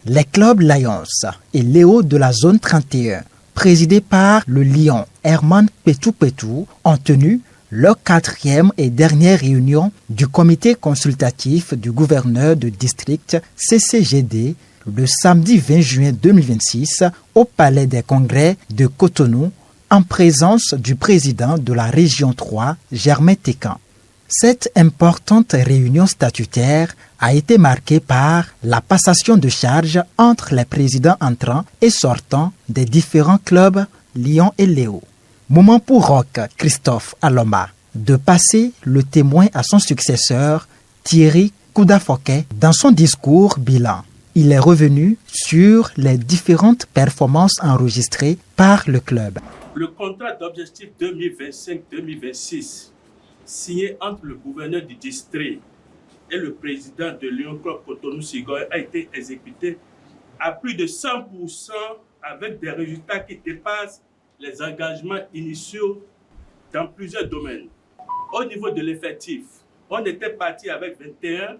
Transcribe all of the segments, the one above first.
Les clubs Lions et Léo de la zone 31, présidés par le Lion Herman Petou, ont tenu leur 4e et dernière réunion du comité consultatif du gouverneur de district CCGD le samedi 20 juin 2026 au Palais des Congrès de Cotonou en présence du président de la région 3, Germain Técan. Cette importante réunion statutaire a été marquée par la passation de charges entre les présidents entrants et sortants des différents clubs Lion et Léo. Moment pour Roch Christophe Aloma de passer le témoin à son successeur Thierry Koudafoké dans son discours bilan. Il est revenu sur les différentes performances enregistrées par le club. Le contrat d'objectif 2025-2026 signé entre le gouverneur du district et le président de Lion Club Cotonou-Sigoy a été exécuté à plus de 100% avec des résultats qui dépassent les engagements initiaux dans plusieurs domaines. Au niveau de l'effectif, on était parti avec 21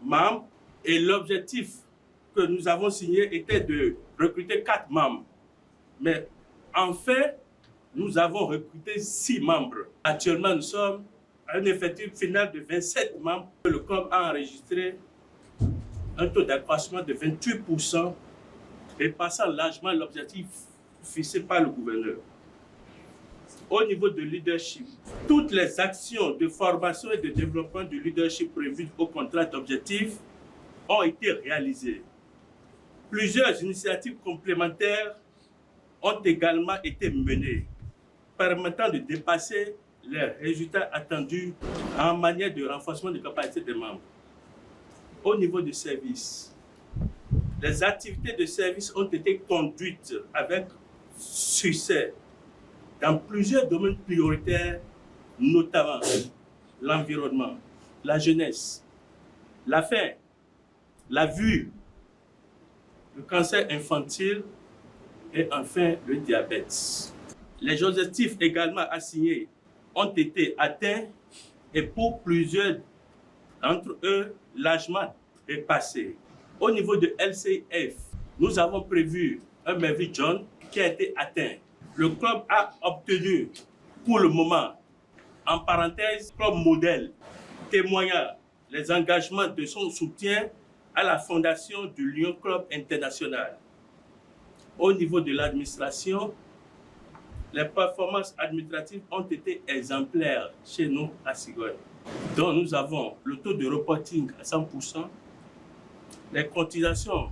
membres et l'objectif que nous avons signé était de recruter 4 membres. Mais en fait, nous avons recruté 6 membres. Actuellement, nous sommes à un effectif final de 27 membres. Le club a enregistré un taux d'accroissement de 28% et passant largement l'objectif fixé par le gouverneur. Au niveau de leadership, toutes les actions de formation et de développement du leadership prévues au contrat d'objectif ont été réalisées. Plusieurs initiatives complémentaires ont également été menées, permettant de dépasser les résultats attendus en matière de renforcement des capacités des membres. Au niveau du service, les activités de service ont été conduites avec succès dans plusieurs domaines prioritaires, notamment l'environnement, la jeunesse, la faim, la vue, le cancer infantile et enfin le diabète. Les objectifs également assignés ont été atteints et pour plusieurs d'entre eux largement dépassés. Au niveau de LCF, nous avons prévu un Mervyn John qui a été atteint. Le club a obtenu pour le moment, en parenthèse, club modèle, témoignant les engagements de son soutien à la fondation du Lion Club International. Au niveau de l'administration, les performances administratives ont été exemplaires chez nous à Sigoy. Donc nous avons le taux de reporting à 100%, les cotisations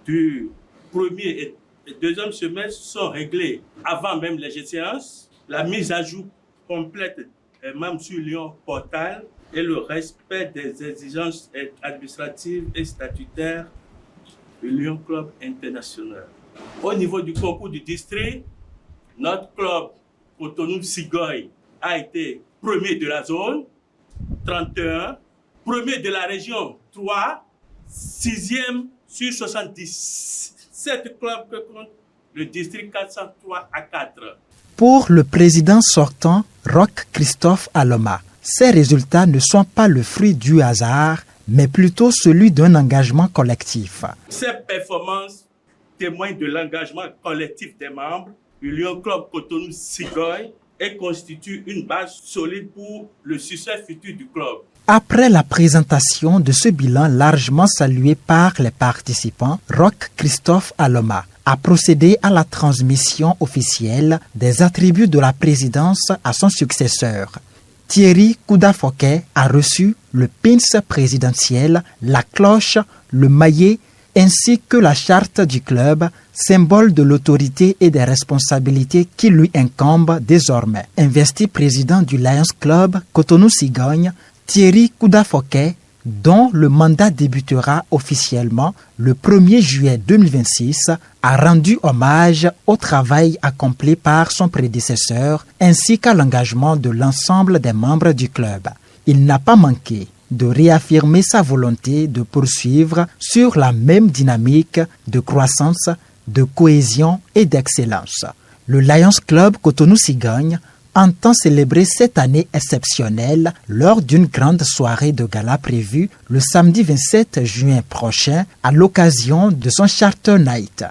du premier et deuxième semestre sont réglées avant même les échéances, la mise à jour complète est même sur Lion Portal et le respect des exigences administratives et statutaires du Lion Club International. Au niveau du concours du district, notre club Cotonou-Sigoy a été premier de la zone, 31, premier de la région, 3, 6e sur 77 clubs que compte le district 403 à 4. Pour le président sortant, Roch Christophe Aloma, ces résultats ne sont pas le fruit du hasard, mais plutôt celui d'un engagement collectif. Ces performances témoignent de l'engagement collectif des membres du Lion Club Cotonou-Sigoy et constituent une base solide pour le succès futur du club. Après la présentation de ce bilan largement salué par les participants, Roch Christophe Aloma a procédé à la transmission officielle des attributs de la présidence à son successeur. Thierry Koudafoké a reçu le pins présidentiel, la cloche, le maillet ainsi que la charte du club, symbole de l'autorité et des responsabilités qui lui incombent désormais. Investi président du Lions Club Cotonou-Sigoy, Thierry Koudafoké, dont le mandat débutera officiellement le 1er juillet 2026, a rendu hommage au travail accompli par son prédécesseur ainsi qu'à l'engagement de l'ensemble des membres du club. Il n'a pas manqué de réaffirmer sa volonté de poursuivre sur la même dynamique de croissance, de cohésion et d'excellence. Le Lions Club Cotonou-Sigoy entend célébrer cette année exceptionnelle lors d'une grande soirée de gala prévue le samedi 27 juin prochain à l'occasion de son Charter Night.